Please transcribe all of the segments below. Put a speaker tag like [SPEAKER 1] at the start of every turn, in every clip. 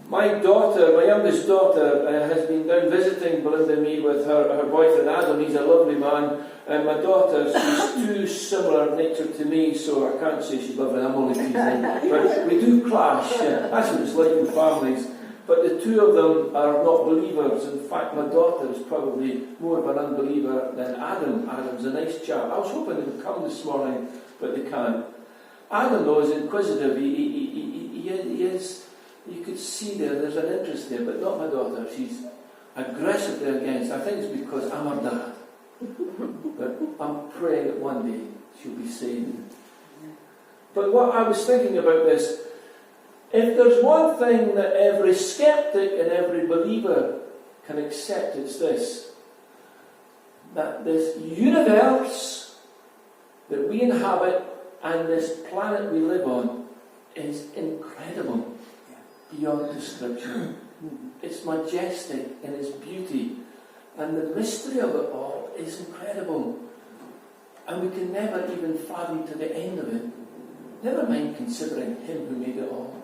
[SPEAKER 1] My daughter, my youngest daughter, has been down visiting Belinda and me with her boyfriend Adam. He's a lovely man. And my daughter, she's too similar nature to me, so I can't say she's lovely. I'm only teasing. But we do clash. That's what it's like in families. But the two of them are not believers. In fact, my daughter is probably more of an unbeliever than Adam. Adam's a nice chap. I was hoping they would come this morning, but they can't. Adam, though, is inquisitive. He is, you could see there's an interest there, but not my daughter. She's aggressively against. I think it's because I'm her dad. But I'm praying that one day she'll be saved. But what I was thinking about this, if there's one thing that every skeptic and every believer can accept, it's this: that this universe that we inhabit and this planet we live on is incredible beyond description. It's majestic in its beauty, and the mystery of it all is incredible. And we can never even fathom to the end of it. Never mind considering Him who made it all.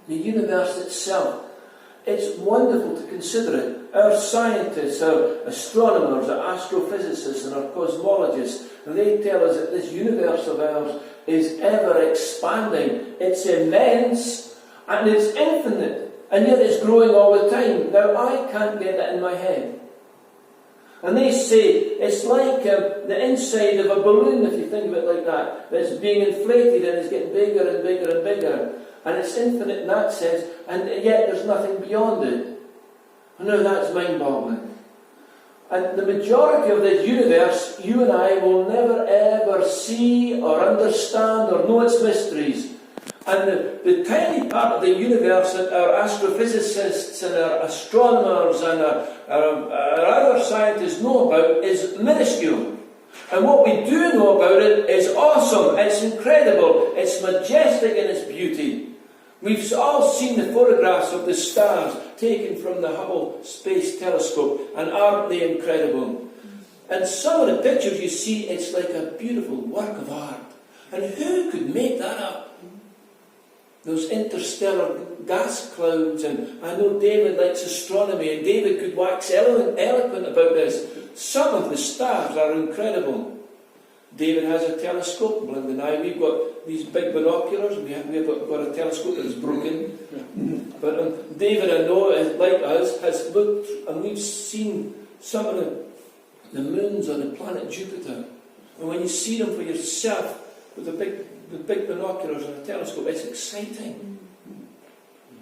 [SPEAKER 1] The universe itself, it's wonderful to consider it. Our scientists, our astronomers, our astrophysicists and our cosmologists, they tell us that this universe of ours is ever expanding. It's immense and it's infinite, and yet it's growing all the time. Now I can't get that in my head. And they say it's like the inside of a balloon, if you think of it like that, that's being inflated and it's getting bigger and bigger and bigger. And it's infinite in that sense, and yet there's nothing beyond it. Now that's mind-boggling. And the majority of this universe, you and I will never ever see or understand or know its mysteries. And the tiny part of the universe that our astrophysicists and our astronomers and our other scientists know about is minuscule. And what we do know about it is awesome, it's incredible, it's majestic in its beauty. We've all seen the photographs of the stars taken from the Hubble Space Telescope, and aren't they incredible? And some of the pictures you see, it's like a beautiful work of art. And who could make that up? Those interstellar gas clouds, and I know David likes astronomy, and David could wax eloquent about this. Some of the stars are incredible. David has a telescope, Belinda and I, we've got these big binoculars, we've got a telescope that is broken. But David, I know, like us, has looked, and we've seen some of the moons on the planet Jupiter. And when you see them for yourself, with the big binoculars and a telescope, it's exciting.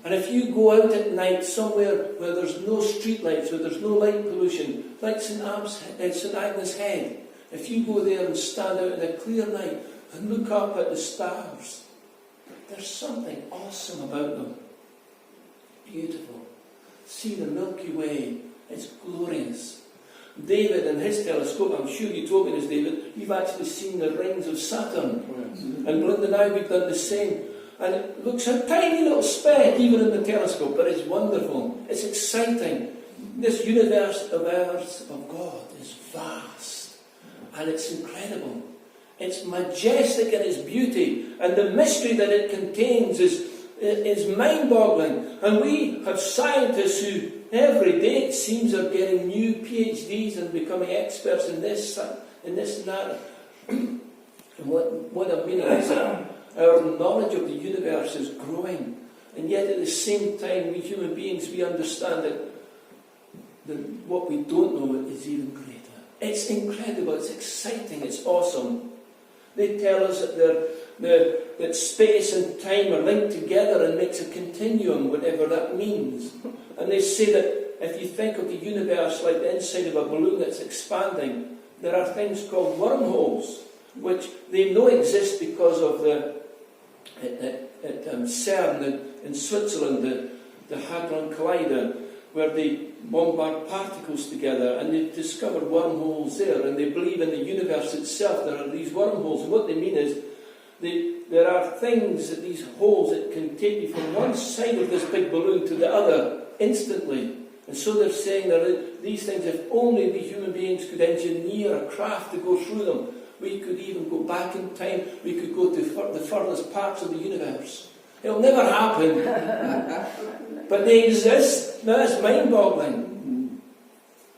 [SPEAKER 1] And if you go out at night somewhere where there's no street lights, where there's no light pollution, like St Agnes Head, if you go there and stand out in a clear night and look up at the stars, there's something awesome about them. Beautiful. See the Milky Way. It's glorious. David and his telescope, I'm sure you told me this, David, you've actually seen the rings of Saturn. Oh, yes. And Belinda and I, we've done the same. And it looks a tiny little speck even in the telescope, but it's wonderful. It's exciting. This universe of ours, of God, is vast. And it's incredible. It's majestic in its beauty. And the mystery that it contains is mind-boggling. And we have scientists who every day, it seems, are getting new PhDs and becoming experts in this and that. And what I mean is that our knowledge of the universe is growing. And yet at the same time, we human beings, we understand that what we don't know is even greater. It's incredible, it's exciting, it's awesome. They tell us that space and time are linked together and makes a continuum, whatever that means. And they say that if you think of the universe like the inside of a balloon that's expanding, there are things called wormholes, which they know exist because of at CERN in Switzerland, the Hadron Collider, where they bombard particles together, and they've discovered wormholes there, and they believe in the universe itself there are these wormholes. And what they mean is there are things, that these holes, that can take you from one side of this big balloon to the other instantly. And so they're saying that these things, if only we human beings could engineer a craft to go through them, we could even go back in time, we could go to the furthest parts of the universe. It'll never happen. But they exist. Now that's mind-boggling.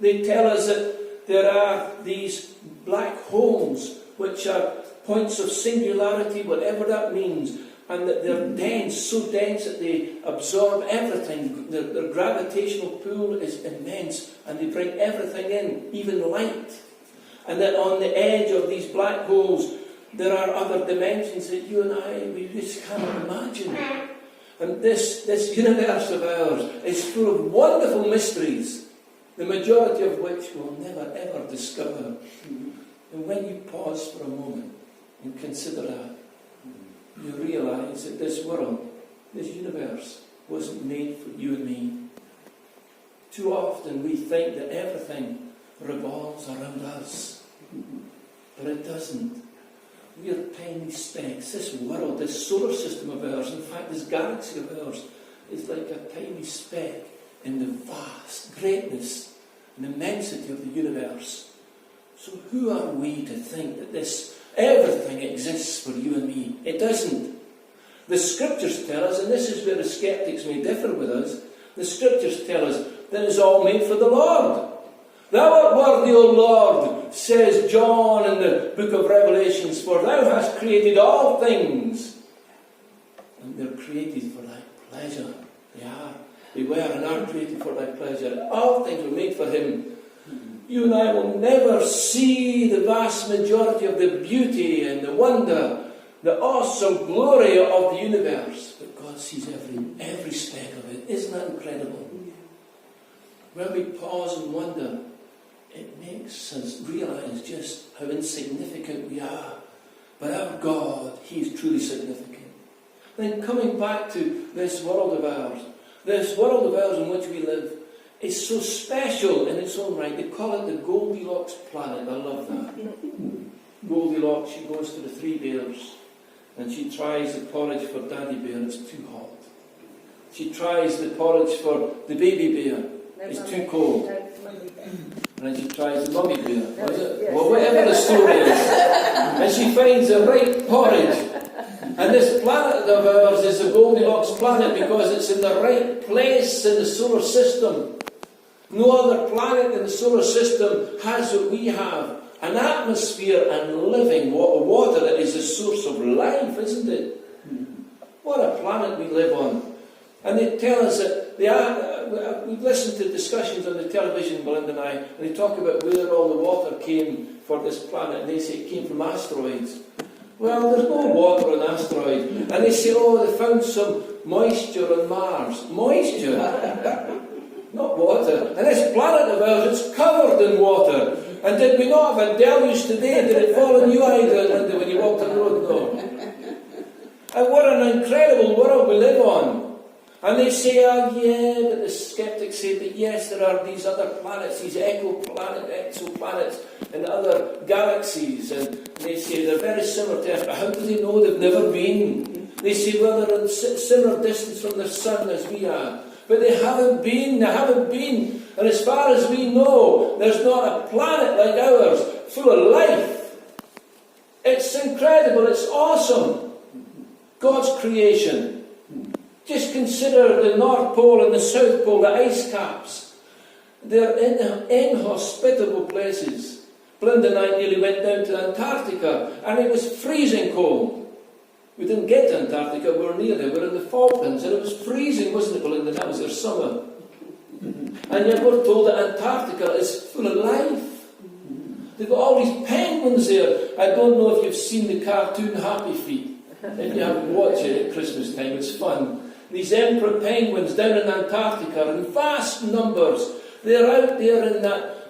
[SPEAKER 1] They tell us that there are these black holes, which are points of singularity, whatever that means, and that they're dense, so dense that they absorb everything. Their gravitational pull is immense, and they bring everything in, even light. And that on the edge of these black holes, there are other dimensions that you and I, we just cannot imagine. And this universe of ours is full of wonderful mysteries, the majority of which we'll never ever discover. And when you pause for a moment and consider that, you realise that this world, this universe, wasn't made for you and me. Too often we think that everything revolves around us, but it doesn't. We are tiny specks. This world, this solar system of ours, in fact this galaxy of ours, is like a tiny speck in the vast greatness and immensity of the universe. So who are we to think that everything exists for you and me? It doesn't. The scriptures tell us, and this is where the skeptics may differ with us, the scriptures tell us that it's all made for the Lord. Thou art worthy, O Lord, says John in the book of Revelations, for thou hast created all things, and they're created for thy pleasure. They were and are created for thy pleasure. All things were made for him. You and I will never see the vast majority of the beauty and the wonder, the awesome glory of the universe, but God sees every speck of it. Isn't that incredible? When we pause and wonder, it makes us realise just how insignificant we are. But our God, He is truly significant. Then coming back to this world of ours in which we live, is so special in its own right. They call it the Goldilocks planet. I love that. Goldilocks, she goes to the three bears, and she tries the porridge for Daddy Bear, it's too hot. She tries the porridge for the baby bear, it's too cold. And then she tries the mummy bear, was it? Well, whatever the story is. And she finds the right porridge. And this planet of ours is the Goldilocks planet because it's in the right place in the solar system. No other planet in the solar system has what we have. An atmosphere and living water that is the source of life, isn't it? What a planet we live on. And they tell us that we've listened to discussions on the television, Belinda and I, and they talk about where all the water came for this planet, and they say it came from asteroids. Well, there's no water on asteroids. And they say, they found some moisture on Mars. Moisture? Not water. And this planet of ours, it's covered in water. And did we not have a deluge today? Did it fall on you either, Linda, when you walked on the road? No. And what an incredible world we live on. And they say, but the skeptics say that yes, there are these other planets, these exoplanets, and other galaxies, and they say they're very similar to Earth, but how do they know they've never been? They say, well, they're in similar distance from the sun as we are, but they haven't been, and as far as we know, there's not a planet like ours full of life. It's incredible, it's awesome. God's creation. Just consider the North Pole and the South Pole, the ice caps. They're inhospitable places. Belinda and I nearly went down to Antarctica, and it was freezing cold. We didn't get to Antarctica, we were near there, we were in the Falklands, and it was freezing, wasn't it, Belinda? That was their summer. And yet we're told that Antarctica is full of life. They've got all these penguins there. I don't know if you've seen the cartoon Happy Feet. If you haven't watched it at Christmas time, it's fun. These emperor penguins down in Antarctica in vast numbers. They're out there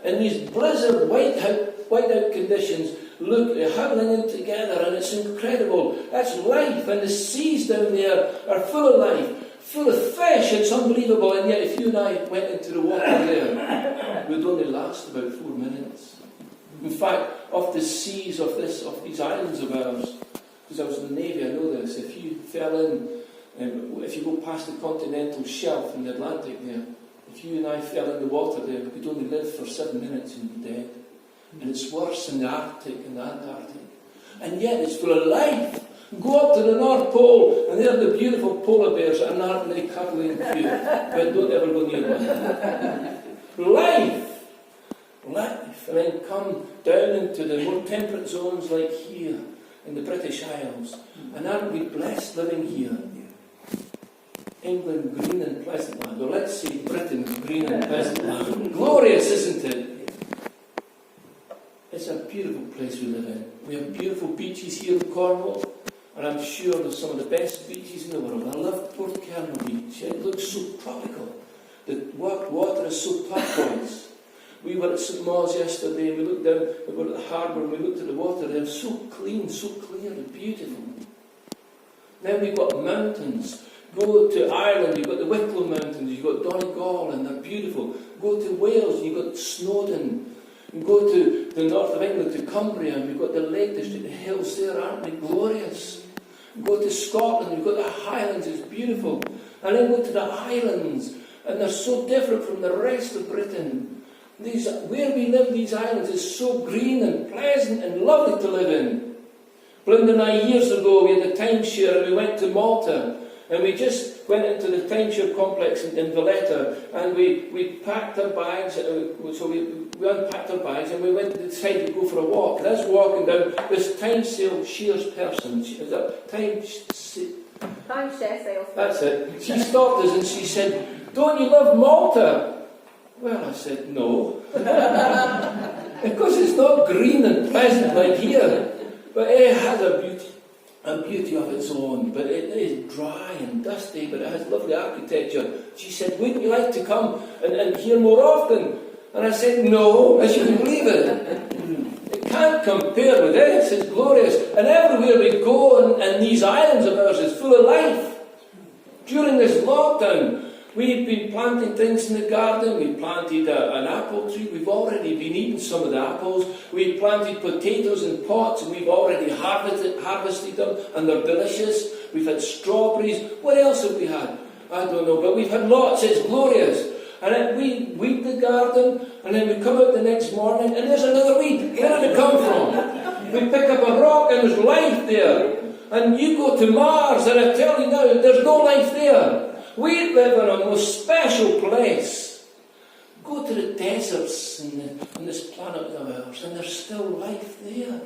[SPEAKER 1] in these blizzard whiteout conditions, huddling in together, and it's incredible. That's life, and the seas down there are full of life, full of fish. It's unbelievable. And yet, if you and I went into the water there, we'd only last about 4 minutes. In fact, off the seas of these islands of ours, because I was in the Navy, I know this. If you fell in, if you go past the continental shelf in the Atlantic there, if you and I fell in the water there, we could only live for 7 minutes and be dead. And it's worse in the Arctic and the Antarctic. And yet it's full of life. Go up to the North Pole, and there are the beautiful polar bears that aren't really cuddly and cute, but don't ever go near one. Life, and then come down into the more temperate zones like here, in the British Isles, and aren't we blessed living here? England, green and pleasant land. Well, let's say Britain, green and pleasant land. Glorious, isn't it? It's a beautiful place we live in. We have beautiful beaches here in Cornwall, and I'm sure there's some of the best beaches in the world. I love Portkerno Beach. It looks so tropical. The water is so turquoise. We were at St. Mawes yesterday, and we looked down, we were at the harbour, and we looked at the water. They're so clean, so clear and beautiful. Then we've got mountains. Go to Ireland, you've got the Wicklow Mountains, you've got Donegal, and they're beautiful. Go to Wales, you've got Snowdon. You go to the north of England, to Cumbria, and you've got the Lake District, the hills there, aren't they glorious? You go to Scotland, you've got the Highlands, it's beautiful. And then go to the islands, and they're so different from the rest of Britain. Where we live, these islands, is so green and pleasant and lovely to live in. Belinda and I, years ago, we had a timeshare, and we went to Malta. And we just went into the timeshare complex in Valletta, and we packed our bags, so we unpacked our bags, and we decided to go for a walk. And as we're walking down, this timeshare person, is that timeshare salesman? That's it. She stopped us and she said, "Don't you love Malta?" Well, I said, "No." Because it's not green and pleasant like here. But it has a beauty of its own, but it is dry and dusty, but it has lovely architecture. She said, "Wouldn't you like to come and hear more often?" And I said, "No," as you can believe it. It can't compare with this, it's glorious. And everywhere we go, and these islands of ours is full of life. During this lockdown, we've been planting things in the garden. We planted an apple tree. We've already been eating some of the apples. We planted potatoes in pots, and we've already harvested them, and they're delicious. We've had strawberries. What else have we had? I don't know, but we've had lots. It's glorious. And then we weed the garden, and then we come out the next morning, and there's another weed. Where did it come from? We pick up a rock, and there's life there. And you go to Mars, and I tell you now, there's no life there. We live in a most special place. Go to the deserts on this planet of ours, and there's still life there.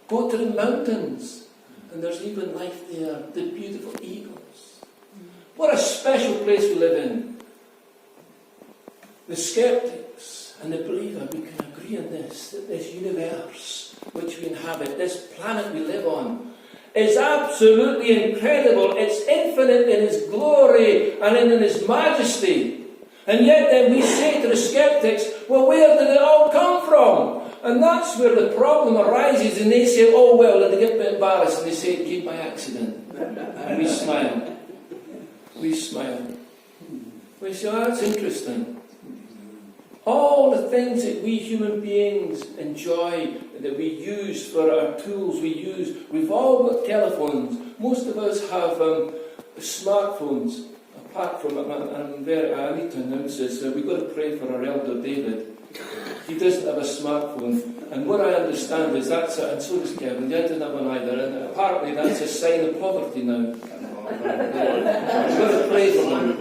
[SPEAKER 1] Go to the mountains, and there's even life there. The beautiful eagles. What a special place we live in. The skeptics and the believer, we can agree on this, that this universe which we inhabit, this planet we live on, is absolutely incredible. It's infinite in its glory and in its majesty. And yet then we say to the skeptics, well, where did it all come from? And that's where the problem arises, and they say, oh well, and they get a bit embarrassed, and they say it came by accident. And we smile. We smile. We say, oh, that's interesting. All the things that we human beings enjoy, that we use for our tools, we've all got telephones. Most of us have smartphones. Apart from, I need to announce this, we've got to pray for our elder David. He doesn't have a smartphone. And what I understand is and so does Kevin, they doesn't have one either, and apparently that's a sign of poverty now. We've got to pray for them.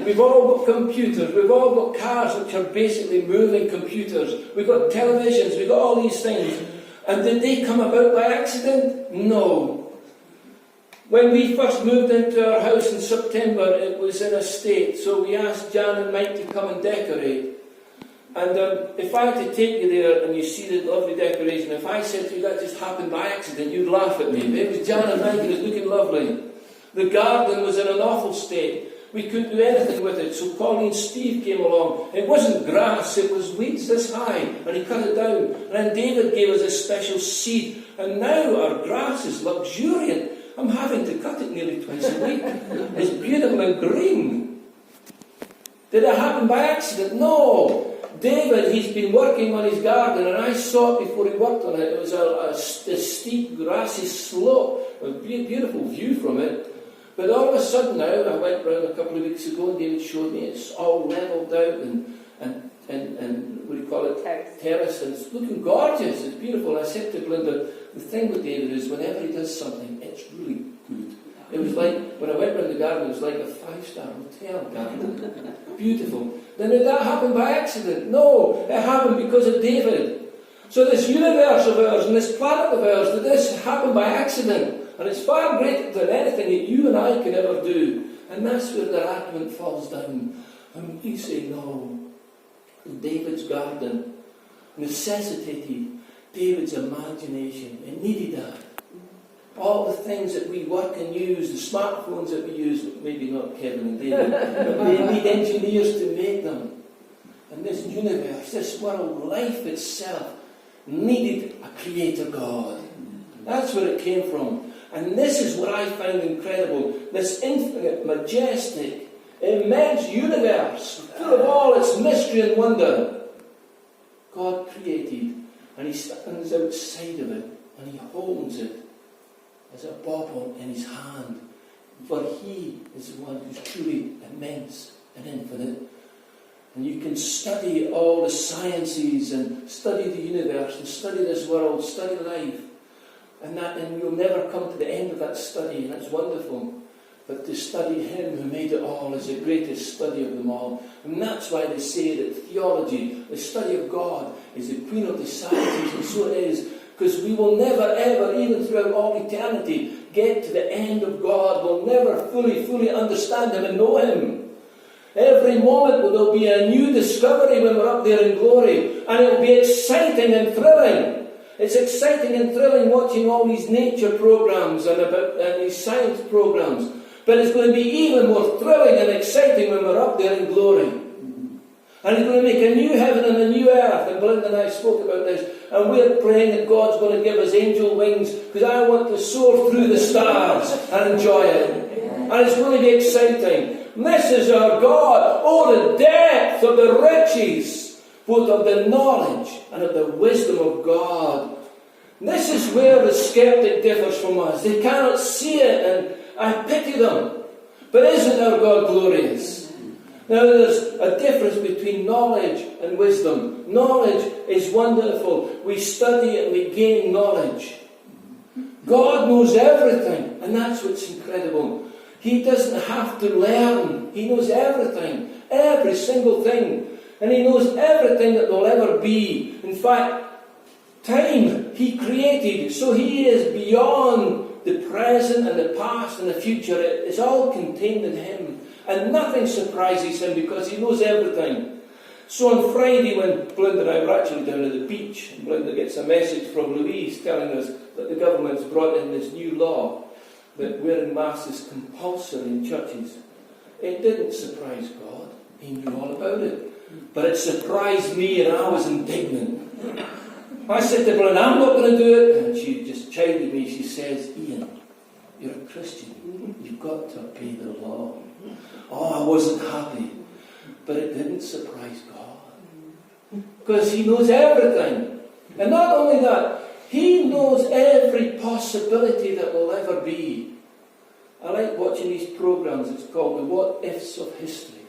[SPEAKER 1] We've all got computers, we've all got cars which are basically moving computers, we've got televisions, we've got all these things. And did they come about by accident? No. When we first moved into our house in September, it was in a state, so we asked Jan and Mike to come and decorate. And if I had to take you there and you see the lovely decoration, if I said to you that just happened by accident, you'd laugh at me. It was Jan and Mike, and it was looking lovely. The garden was in an awful state. We couldn't do anything with it, so Colleen Steve came along. It wasn't grass, it was weeds this high, and he cut it down. And then David gave us a special seed, and now our grass is luxuriant. I'm having to cut it nearly twice a week. It's beautiful and green. Did it happen by accident? No. David, he's been working on his garden, and I saw it before he worked on it. It was a steep, grassy slope, a beautiful view from it. But all of a sudden now, I went round a couple of weeks ago, and David showed me it's all levelled out and what do you you call it? Terrace. And it's looking gorgeous. It's beautiful. And I said to Belinda, the thing with David is whenever he does something, it's really good. It was like, when I went round the garden, it was like a 5-star hotel garden. Beautiful. Then did that happen by accident? No, it happened because of David. So this universe of ours and this planet of ours, that this happened by accident. And it's far greater than anything that you and I could ever do. And that's where the argument falls down. And we say, no. David's garden necessitated David's imagination. It needed that. All the things that we work and use, the smartphones that we use, maybe not Kevin and David, but they need engineers to make them. And this universe, this world, life itself, needed a creator God. That's where it came from. And this is what I find incredible. This infinite, majestic, immense universe, full of all its mystery and wonder, God created. And he stands outside of it, and he holds it as a bauble in his hand. For he is the one who's truly immense and infinite. And you can study all the sciences and study the universe and study this world, study life. And you'll never come to the end of that study, and that's wonderful. But to study him who made it all is the greatest study of them all. And that's why they say that theology, the study of God, is the queen of the sciences, and so it is. Because we will never ever, even throughout all eternity, get to the end of God. We'll never fully understand him and know him. Every moment there'll be a new discovery when we're up there in glory. And it'll be exciting and thrilling. It's exciting and thrilling watching all these nature programs and these science programs. But it's going to be even more thrilling and exciting when we're up there in glory. And he's going to make a new heaven and a new earth. And Belinda and I spoke about this. And we're praying that God's going to give us angel wings, because I want to soar through the stars and enjoy it. And it's going to be exciting. This is our God. Oh, the depth of the riches, both of the knowledge and of the wisdom of God. This is where the skeptic differs from us. They cannot see it, and I pity them. But isn't our God glorious? Now there's a difference between knowledge and wisdom. Knowledge is wonderful. We study and we gain knowledge. God knows everything, and that's what's incredible. He doesn't have to learn. He knows everything, every single thing. And he knows everything that will ever be. In fact, time he created, so he is beyond the present and the past and the future. It is all contained in him. And nothing surprises him because he knows everything. So on Friday, when Belinda and I were actually down at the beach, and Belinda gets a message from Louise telling us that the government's brought in this new law that wearing masks is compulsory in churches. It didn't surprise God. He knew all about it. But it surprised me, and I was indignant. I said to Belinda, I'm not going to do it. And she just chided me. She says, Ian, you're a Christian. You've got to obey the law. Oh, I wasn't happy. But it didn't surprise God. Because he knows everything. And not only that, he knows every possibility that will ever be. I like watching these programs. It's called the What Ifs of History.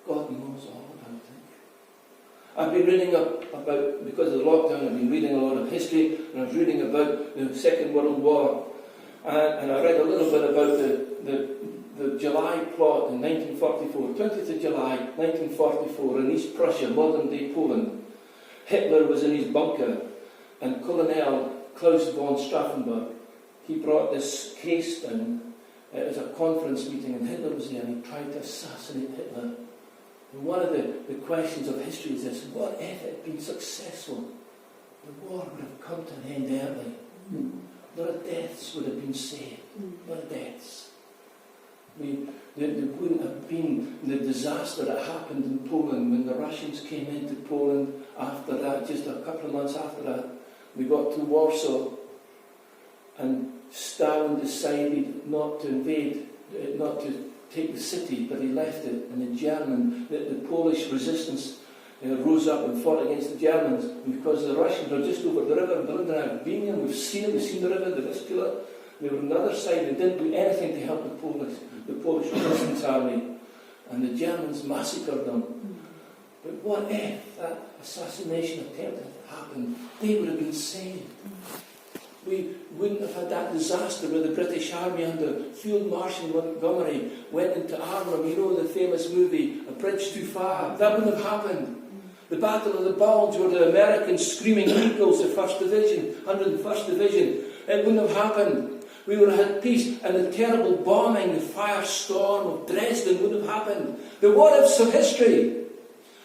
[SPEAKER 1] God knows all about it. I've been reading about, because of the lockdown, I've been reading a lot of history, and I was reading about the Second World War. And I read a little bit about the July plot in 1944, 20th of July 1944, in East Prussia, modern-day Poland. Hitler was in his bunker, and Colonel Klaus von Stauffenberg, he brought this case down. It was a conference meeting, and Hitler was there, and he tried to assassinate Hitler. And one of the questions of history is this: what if it had been successful? The war would have come to an end early. A lot of deaths would have been saved. A lot of deaths. There wouldn't have been the disaster that happened in Poland when the Russians came into Poland after that, just a couple of months after that. We got to Warsaw, and Stalin decided not to invade, not to take the city, but he left it, and the Polish resistance rose up and fought against the Germans, and because the Russians were just over the river. Belinda and I have been here, we've seen the river, the Vistula. They were on the other side. They didn't do anything to help the Polish resistance army, and the Germans massacred them. But what if that assassination attempt had happened? They would have been saved. We wouldn't have had that disaster where the British Army under Field Marshal Montgomery went into Arnhem. You know the famous movie, A Bridge Too Far? That wouldn't have happened. The Battle of the Bulge, where the Americans screaming eagles, the 1st Division, 101st Division, it wouldn't have happened. We would have had peace, and the terrible bombing, the firestorm of Dresden wouldn't have happened. The what-ifs of history.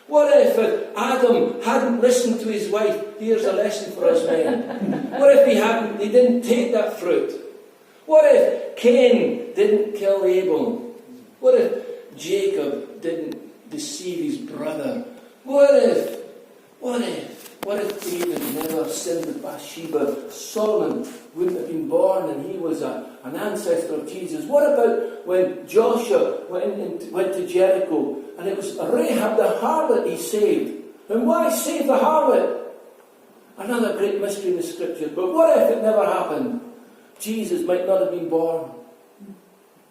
[SPEAKER 1] What if Adam hadn't listened to his wife? Here's a lesson for us men. What if he didn't take that fruit? What if Cain didn't kill Abel? What if Jacob didn't deceive his brother? What if David never sinned with Bathsheba? Solomon wouldn't have been born and he was an ancestor of Jesus. What about when Joshua went to Jericho and it was Rahab the harlot he saved? And why save the harlot? Another great mystery in the scriptures. But what if it never happened? Jesus might not have been born.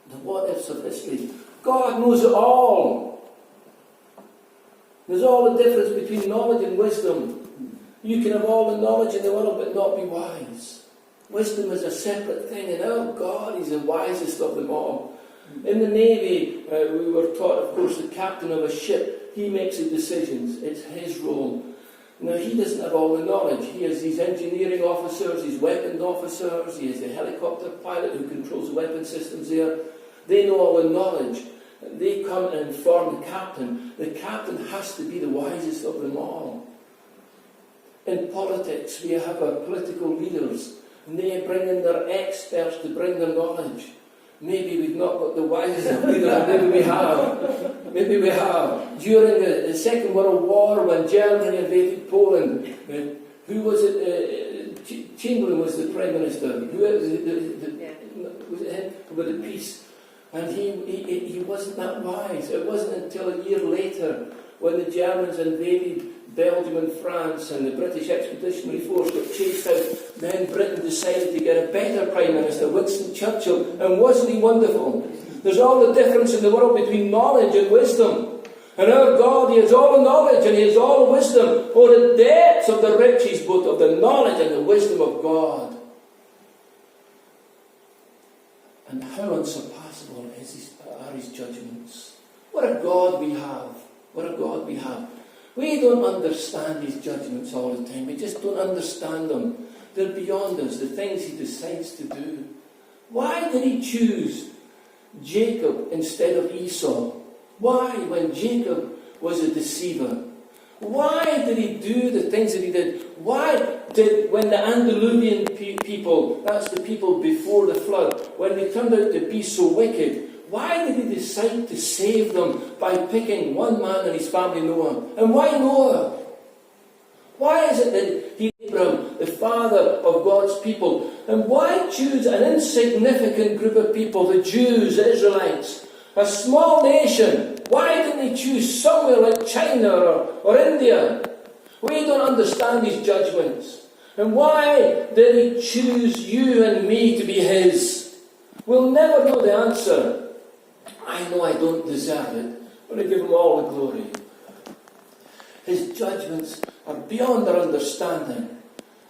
[SPEAKER 1] The what ifs of history. God knows it all. There's all the difference between knowledge and wisdom. You can have all the knowledge in the world but not be wise. Wisdom is a separate thing, and our God is the wisest of them all. In the Navy, we were taught, of course, the captain of a ship, he makes the decisions. It's his role. Now, he doesn't have all the knowledge. He has these engineering officers, these weapons officers, he has the helicopter pilot who controls the weapon systems there. They know all the knowledge. They come and inform the captain. The captain has to be the wisest of them all. In politics, we have our political leaders, and they bring in their experts to bring their knowledge. Maybe we've not got the wisest leader, maybe we have. Maybe we have. During the Second World War, when Germany invaded Poland, who was it? Chamberlain was the Prime Minister. Who was it him? With the peace. And he wasn't that wise. It wasn't until a year later, when the Germans invaded Belgium and France and the British Expeditionary Force got chased out, then Britain decided to get a better Prime Minister, Winston Churchill. And wasn't he wonderful? There's all the difference in the world between knowledge and wisdom. And our God, he has all the knowledge and he has all the wisdom. Oh, the depths of the riches, both of the knowledge and the wisdom of God. And how unsurpassable are his judgments. What a God we have. What a God we have. We don't understand his judgments all the time. We just don't understand them. They're beyond us, the things he decides to do. Why did he choose Jacob instead of Esau? Why, when Jacob was a deceiver? Why did he do the things that he did? Why did, when the Antediluvian people, that's the people before the flood, when they turned out to be so wicked, why did he decide to save them by picking one man and his family, Noah? And why Noah? Why is it that he, Abraham, the father of God's people, and why choose an insignificant group of people, the Jews, the Israelites, a small nation? Why didn't he choose somewhere like China or India? We don't understand his judgments. And why did he choose you and me to be his? We'll never know the answer. I know I don't deserve it, but I give him all the glory. His judgments are beyond our understanding,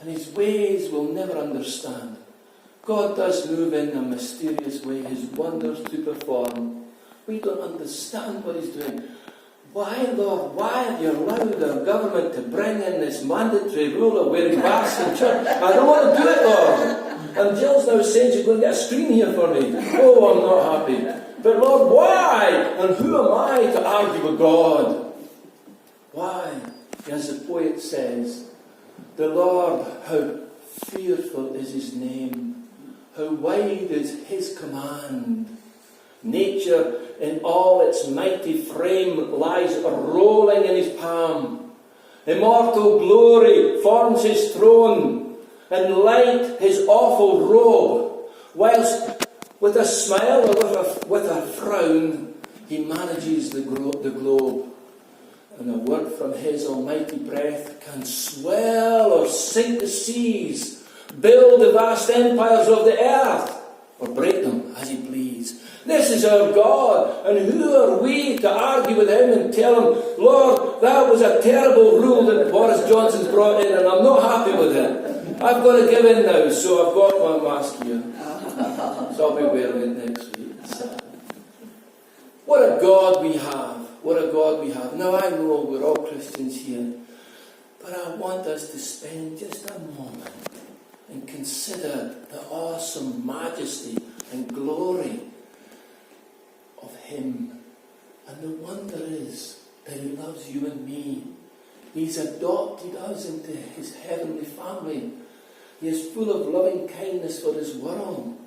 [SPEAKER 1] and his ways we'll never understand. God does move in a mysterious way, his wonders to perform. We don't understand what he's doing. Why, Lord, why have you allowed our government to bring in this mandatory rule of wearing masks in church? I don't want to do it, Lord. And Jill's now saying she's going to get a screen here for me. Oh, I'm not happy. But Lord, why? And who am I to argue with God? Why? As the poet says, the Lord, how fearful is his name. How wide is his command. Nature in all its mighty frame lies rolling in his palm. Immortal glory forms his throne, and light his awful robe, whilst with a smile or with a frown he manages the globe. And a word from his almighty breath can swell or sink the seas, build the vast empires of the earth, or break them as he please. This is our God, and who are we to argue with him and tell him, Lord, that was a terrible rule that Boris Johnson's brought in, and I'm not happy with it. I've got to give in now, so I've got my mask here. So I'll be wearing it next week. What a God we have. What a God we have. Now I know we're all Christians here, but I want us to spend just a moment and consider the awesome majesty and glory of him. And the wonder is that he loves you and me. He's adopted us into his heavenly family. He is full of loving kindness for his world,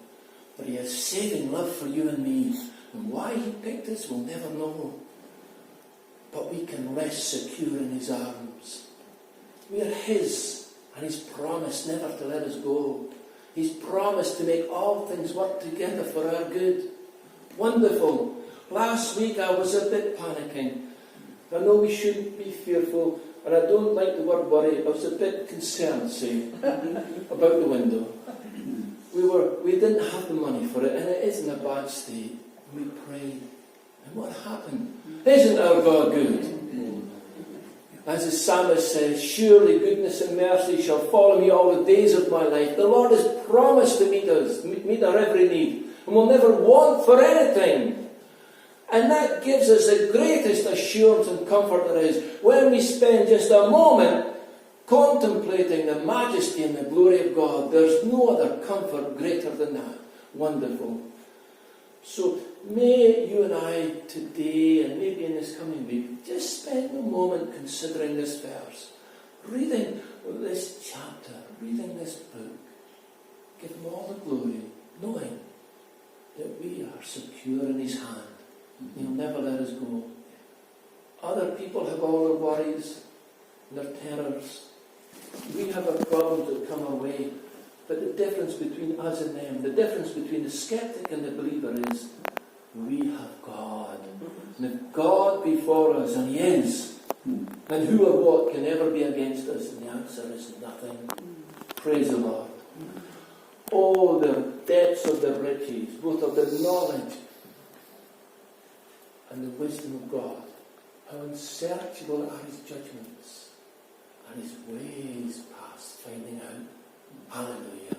[SPEAKER 1] but he has saving love for you and me. And why he picked us, we'll never know. But we can rest secure in his arms. We are his, and he's promised never to let us go. He's promised to make all things work together for our good. Wonderful. Last week I was a bit panicking. I know we shouldn't be fearful, and I don't like the word worry. I was a bit concerned, say, about the window. We didn't have the money for it, and it is in a bad state. We prayed. And what happened? Isn't our God good? As the psalmist says, surely goodness and mercy shall follow me all the days of my life. The Lord has promised to meet us, meet our every need, and we'll never want for anything. And that gives us the greatest assurance and comfort there is when we spend just a moment contemplating the majesty and the glory of God. There's no other comfort greater than that. Wonderful. So may you and I today, and maybe in this coming week, just spend a moment considering this verse, reading this chapter, reading this book. Give him all the glory, knowing that we are secure in his hand. He'll never let us go. Other people have all their worries and their terrors. We have our problems that come our way. But the difference between us and them, the difference between the skeptic and the believer is we have God. And if God be for us, and he is, then who or what can ever be against us? And the answer is nothing. Praise the Lord. Oh, the depths of the riches, both of the knowledge and the wisdom of God. How unsearchable are his judgments, and his ways past finding out. Hallelujah.